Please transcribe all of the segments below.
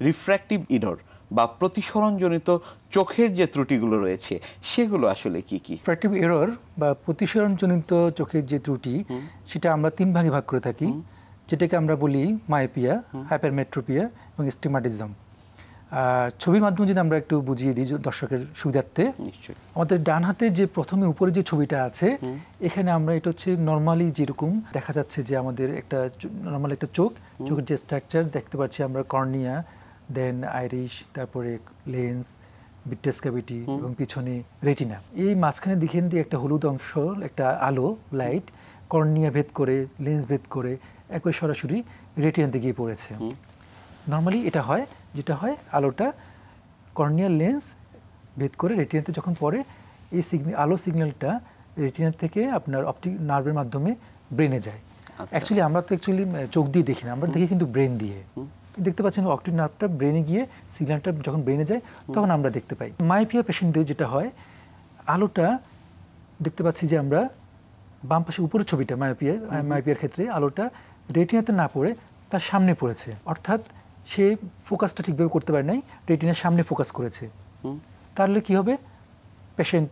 Refractive error বা প্রতিসরণজনিত চোখের যে ত্রুটিগুলো রয়েছে সেগুলো আসলে কি কি? রিফ্র্যাক্টিভ এরর বা প্রতিসরণজনিত চোখের যে ত্রুটি সেটা আমরা 3 ভাগে ভাগ করে থাকি, যেটাকে আমরা বলি মায়োপিয়া, হাইপারমেট্রোপিয়া এবং স্টিগম্যাটিজম। আর ছবির মাধ্যমে যদি আমরা একটু বুঝিয়ে দিই দর্শকের সুবিধার্থে, আমাদের ডান হাতে যে প্রথমে উপরে যে ছবিটা আছে, এখানে আমরা এটা হচ্ছে নর্মালি যেরকম দেখা যাচ্ছে যে আমাদের একটা নর্মাল একটা চোখের যে স্ট্রাকচার দেখতে পাচ্ছি আমরা, কর্নিয়া, দেন আইরিশ, তারপরে লেন্স, ভিট্রাস ক্যাভিটি এবং পিছনে রেটিনা। এই মাঝখানে দিকেন দিয়ে একটা হলুদ অংশ, একটা আলো লাইট কর্নিয়া ভেদ করে, লেন্স ভেদ করে একবার সরাসরি রেটিনাতে গিয়ে পড়েছে। নর্মালি এটা হয়, যেটা হয় আলোটা কর্নিয়াল লেন্স ভেদ করে রেটিনাতে যখন পড়ে, এই আলো সিগন্যালটা রেটিনা থেকে আপনার অপটিক নার্ভের মাধ্যমে ব্রেনে যায়। অ্যাকচুয়ালি আমরা তো চোখ দিয়ে দেখি না, আমরা দেখি কিন্তু ব্রেন দিয়ে। দেখতে পাচ্ছেন অপটিক নার্ভটা ব্রেনে গিয়ে সিগন্যালটা যখন ব্রেনে যায় তখন আমরা দেখতে পাই। মায়োপিয়া পেশেন্টদের যেটা হয়, আলোটা দেখতে পাচ্ছি যে আমরা বাম পাশে উপরের ছবিটা মায়োপিয়ার ক্ষেত্রে আলোটা রেটিনাতে না পড়ে তার সামনে পড়েছে, অর্থাৎ সে ফোকাসটা ঠিকভাবে করতে পারে নাই, রেটিনার সামনে ফোকাস করেছে। তাহলে কি হবে? পেশেন্ট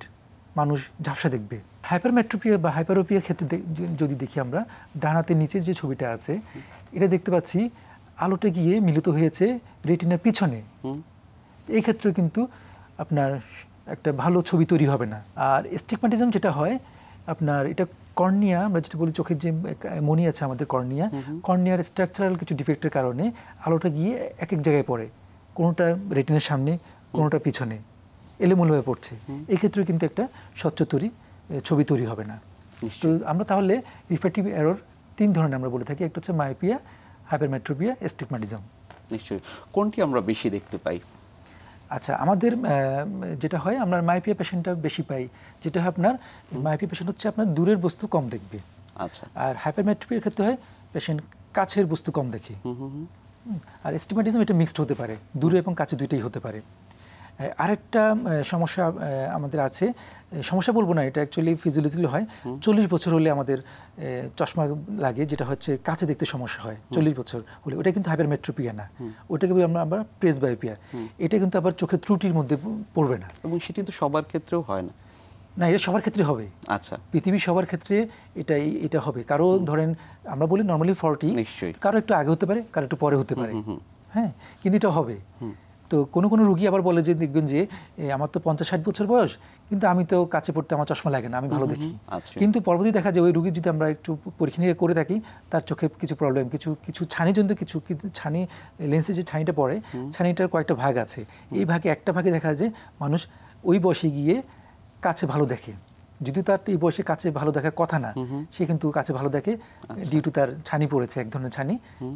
মানুষ ঝাপসা দেখবে। হাইপারমেট্রোপিয়া বা হাইপারোপিয়ার ক্ষেত্রে যদি দেখি আমরা, ডান হাতের নিচে যে ছবিটা আছে, এটা দেখতে পাচ্ছি আলোটা গিয়ে মিলিত হয়েছে রেটিনার পিছনে। এই ক্ষেত্রে কিন্তু আপনার একটা ভালো ছবি তৈরি হবে না। আর স্টিগম্যাটিজম যেটা হয় আপনার, এটা কর্নিয়া, আমরা যেটা বলি চোখের যে মনি আছে আমাদের কর্নিয়ার স্ট্রাকচারাল কিছু ডিফেক্টের কারণে আলোটা গিয়ে এক এক জায়গায় পড়ে, কোনোটা রেটিনার সামনে, কোনোটা পিছনে, এলোমেলোভাবে পড়ছে। এই ক্ষেত্রে কিন্তু একটা স্বচ্ছ ছবি তৈরি হবে না। তো আমরা তাহলে রিফ্র্যাক্টিভ এরর 3 ধরনের আমরা বলে থাকি, একটা হচ্ছে মায়োপিয়া, হাইপারমেট্রোপিয়া, স্টিগম্যাটিজম। নিশ্চয়ই। কোনটি আমরা বেশি দেখতে পাই? আচ্ছা, আমাদের যেটা হয়, আমরা মায়োপিয়া পেশেন্টটা বেশি পাই। যেটা হয় আপনার মায়োপিয়া পেশেন্ট হচ্ছে আপনার দূরের বস্তু কম দেখবে। আচ্ছা। আর হাইপারমেট্রোপিয়ার ক্ষেত্রে হয় পেশেন্ট কাছের বস্তু কম দেখে। আর স্টিগম্যাটিজম এটা মিক্সড হতে পারে, দূরে এবং কাছে দুইটাই হতে পারে। আরেকটা সমস্যা আমাদের আছে, সমস্যা বলবো না, এটা অ্যাকচুয়ালি ফিজিওলজিক্যালি হয়। 40 বছর হলে আমাদের চশমা লাগে, যেটা হচ্ছে কাছে দেখতে সমস্যা হয় 40 বছর হলে। ওটা কিন্তু হাইপারমেট্রোপিয়া না, ওটাকে আমরা প্রেসবায়োপিয়া। এটা কিন্তু আবার চোখের ত্রুটির মধ্যে পড়বে না, এবং সেটা কিন্তু সবার ক্ষেত্রেও হয় না। না, এটা সবার ক্ষেত্রে হবে। আচ্ছা, পৃথিবীর সবার ক্ষেত্রে এটা হবে। কারো ধরেন আমরা বলি নর্মালি 40, কারো একটু আগে হতে পারে, কারো একটু পরে হতে পারে, হ্যাঁ, কিন্তু এটা হবে। তো কোনো রুগী আবার বলে যে দেখবেন যে আমার তো 50-60 বছর বয়স, কিন্তু আমি তো কাছে পড়তে আমার চশমা লাগে না, আমি ভালো দেখি। কিন্তু পরবর্তী দেখা যায় ওই রুগীর যদি আমরা একটু পরীক্ষা নিরীক্ষা করে থাকি, তার চোখে কিছু প্রবলেম, কিছু ছানিজনিত কিছু ছানি, লেন্সে যে ছানিটা পড়ে, ছানিটার কয়েকটা ভাগ আছে। এই ভাগে একটা ভাগে দেখা যায় মানুষ ওই বয়সে গিয়ে কাছে ভালো দেখে, যদি তার এই বয়সে কাছে ভালো দেখার কথা না, সে কিন্তু কাছে ভালো দেখে ডিউ টু তার ছানি পড়েছে, এক ধরনের ছানি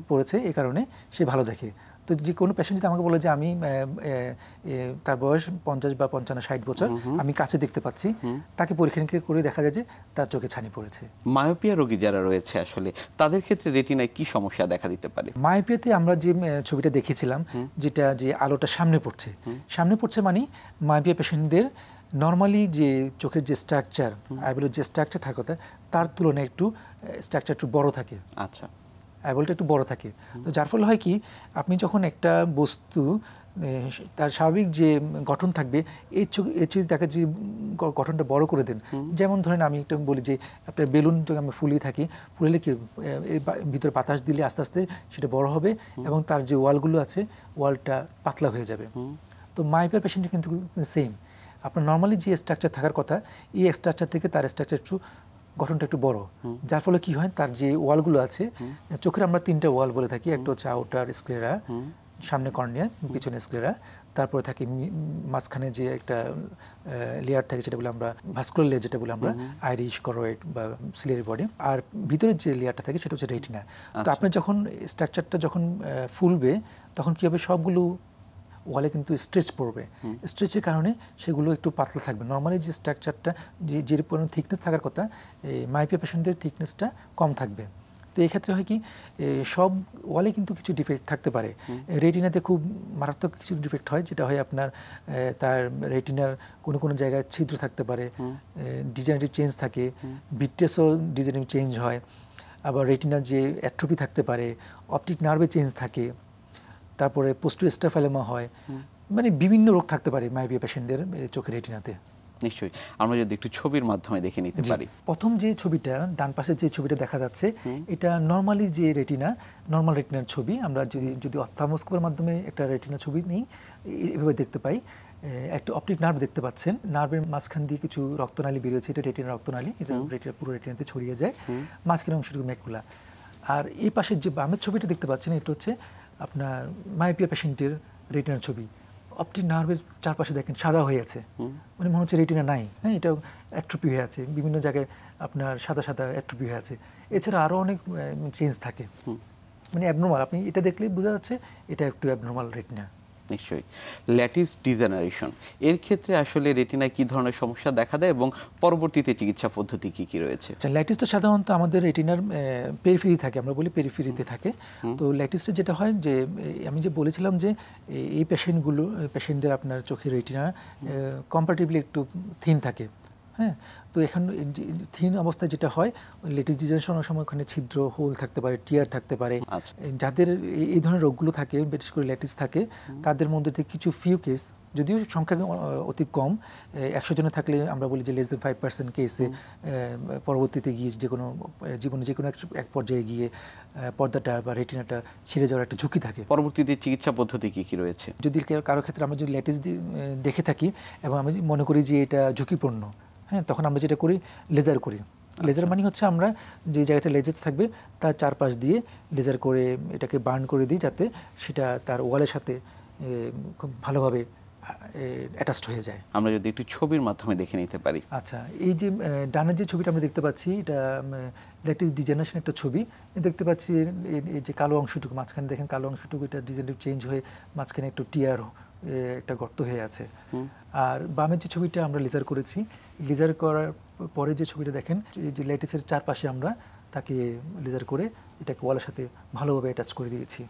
পড়েছে, এই কারণে সে ভালো দেখে। তো যে কোনো পেশেন্ট যদি আমাকে বলে যে আমি তার বয়স 50 বা 55-60 বছর, আমি কাছে দেখতে পাচ্ছি, তাকে পরীক্ষা নিরীক্ষা করে দেখা যায় যে তার চোখে ছানি পড়েছে। মায়োপিয়া রোগী যারা রয়েছে আসলে তাদের ক্ষেত্রে রেটিনায় কি সমস্যা দেখা দিতে পারে? মায়োপিয়াতে আমরা যে ছবিটা দেখেছিলাম, যেটা যে আলোটা সামনে পড়ছে মানে মায়োপিয়া পেশেন্টদের নর্মালি যে চোখের যে স্ট্রাকচার, আইবলের যে স্ট্রাকচার থাকার কথা, তার তুলনায় একটু স্ট্রাকচার একটু বড় থাকে। আচ্ছা, আইবলটা একটু বড় থাকে। তো যার ফলে হয় কি, আপনি যখন একটা বস্তু তার স্বাভাবিক যে গঠন থাকবে, এই চোখে তাকে যে গঠনটা বড় করে দেন, যেমন ধরেন আমি একটা বলি যে আপনার বেলুন যখন আমি ফুলিয়ে থাকি, ফুলে কি ভিতরে বাতাস দিলে আস্তে আস্তে সেটা বড় হবে এবং তার যে ওয়ালগুলো আছে ওয়ালটা পাতলা হয়ে যাবে। তো মায়োপিয়া পেশেন্টের কিন্তু সেম, আপনার নর্মালি যে স্ট্রাকচার থাকার কথা, এই স্ট্রাকচার থেকে তার স্ট্রাকচার গঠনটা একটু বড়, যার ফলে কি হয়, তার যে ওয়ালগুলো আছে, চোখের আমরা 3টা ওয়াল বলে থাকি, একটা হচ্ছে আউটার স্ক্লেরা, সামনে কর্নিয়া, পিছনে স্ক্লেরা, তারপরে থাকে মাঝখানে যে একটা লেয়ার থাকে যেটা বলে আমরা ভাস্কুলার লেয়ার, যেটা বলে আমরা আইরিশ, করোয়েড বা সিলিয়ারি বডি, আর ভিতরের যে লেয়ারটা থাকে সেটা হচ্ছে রেটিনা। তো আপনার যখন স্ট্রাকচারটা যখন ফুলবে, তখন কি হবে, সবগুলো ওয়ালে কিন্তু স্ট্রেচ পড়বে, স্ট্রেচের কারণে সেগুলো একটু পাতলা থাকবে। নর্মালি যে স্ট্রাকচারটা যে পরিমাণ থিকনেস থাকার কথা, মায়োপিয়া পেশেন্টদের থিকনেসটা কম থাকবে। তো এই ক্ষেত্রে হয় কি, সব ওয়ালে কিন্তু কিছু ডিফেক্ট থাকতে পারে। রেটিনাতে খুব মারাত্মক কিছু ডিফেক্ট হয়, যেটা হয় আপনার তার রেটিনার কোনো জায়গায় ছিদ্র থাকতে পারে, ডিজেনারেটিভ চেঞ্জ থাকে, ভিট্রাসও ডিজেনারেটিভ চেঞ্জ হয়, আবার রেটিনার যে অ্যাট্রোপি থাকতে পারে, অপটিক নার্ভে চেঞ্জ থাকে। তারপরে পোস্টোস্টাফেলেমা হয়, মানে বিভিন্ন রোগ থাকতে পারে মায়োপিয়া পেশেন্টদের চোখের রেটিনাতে। নিশ্চয়ই, আমরা যদি একটু ছবির মাধ্যমে দেখে নিতে পারি। প্রথম যে ছবিটা, ডান পাশে যে ছবিটা দেখা যাচ্ছে, এটা নর্মালি যে রেটিনা, নর্মাল রেটিনার ছবি। আমরা যদি অপথ্যালমোস্কোপের মাধ্যমে একটা রেটিনা ছবি নিই, এভাবে দেখতে পাই। একটা অপটিক নার্ভ দেখতে পাচ্ছেন, নার্ভের মাঝখান দিয়ে কিছু রক্তনালী বেরিয়েছে, এটা রেটিনার রক্তনালী, এটা রেটিনা পুরো রেটিনাতে ছড়িয়ে যায়, মাঝখানের অংশটুকু ম্যাকুলা। আর এই পাশের যে বামের ছবিটা দেখতে পাচ্ছেন, এটা হচ্ছে আপনার মায়োপিয়া পেশেন্টের রেটিনার ছবি। অপটিক নার্ভের চারপাশে দেখেন সাদা হয়ে আছে, মানে মনে হচ্ছে রেটিনা নাই, হ্যাঁ, এটা অ্যাট্রোপি হয়ে আছে, বিভিন্ন জায়গায় আপনার সাদা সাদা অ্যাট্রোপি হয়ে আছে। এছাড়া আরও অনেক চেঞ্জ থাকে, মানে অ্যাবনর্মাল। আপনি এটা দেখলেই বোঝা যাচ্ছে এটা একটু অ্যাবনর্মাল রেটিনা। নিশ্চয়ই। ল্যাটিস ডিজেনারেশন, এর ক্ষেত্রে আসলে রেটিনায় কি ধরনের সমস্যা দেখা দেয় এবং পরবর্তীতে চিকিৎসা পদ্ধতি কি কি রয়েছে? ল্যাটিসটা সাধারণত আমাদের রেটিনার পেরিফেরি থাকে, আমরা বলি পেরিফেরিতে থাকে। তো ল্যাটিসটা যেটা হয় যে, আমি যে বলেছিলাম যে এই পেশেন্টদের আপনার চোখের রেটিনা কম্পারেটিভলি একটু থিন থাকে, হ্যাঁ। তো এখন থিন অবস্থায় যেটা হয়, লেটিস ডিজেনারেশনের সময় ওখানে ছিদ্র, হোল থাকতে পারে, টিয়ার থাকতে পারে। যাদের এই ধরনের রোগগুলো থাকে, বিশেষ করে ল্যাটিস থাকে, তাদের মধ্যে থেকে কিছু ফিউ কেস, যদিও সংখ্যা অতি কম, 100 জনে থাকলে আমরা বলি যে less than 5% কেসে পরবর্তীতে গিয়ে জীবনে যে কোনো এক পর্যায়ে গিয়ে পর্দাটা বা রেটিনাটা ছিঁড়ে যাওয়ার একটা ঝুঁকি থাকে। পরবর্তীতে চিকিৎসা পদ্ধতি কি কি রয়েছে? যদি কারো ক্ষেত্রে আমরা যদি ল্যাটিস দেখে থাকি এবং আমি মনে করি যে এটা ঝুঁকিপূর্ণ, হ্যাঁ, তখন আমরা যেটা করি, লেজার করি। লেজার মানে হচ্ছে আমরা যে জায়গাটা লেজেস থাকবে তার চারপাশ দিয়ে লেজার করে এটাকে বার্ন করে দিই, যাতে সেটা তার ওয়ালের সাথে খুব ভালোভাবে অ্যাটাচড হয়ে যায়। আমরা যদি একটু ছবির মাধ্যমে দেখে নিতে পারি। আচ্ছা, এই যে ডানের যে ছবিটা আমরা দেখতে পাচ্ছি, এটা ল্যাটিস ডিজেনারেশন একটা ছবি। দেখতে পাচ্ছি এই যে কালো অংশটুকু, মাঝখানে দেখেন কালো অংশটুকু, এটা ডিজেনারেটিভ চেঞ্জ হয়ে মাঝখানে একটু টিয়ার, একটা গর্ত হয়ে আছে। আর বামের যে ছবিটা আমরা লেজার করেছি, লেজার করার পরে যে ছবিটা দেখেন, যে ল্যাটিসের চারপাশে আমরা তাকে লেজার করে এটাকে ওয়ালের সাথে ভালোভাবে অ্যাটাচ করে দিয়েছি।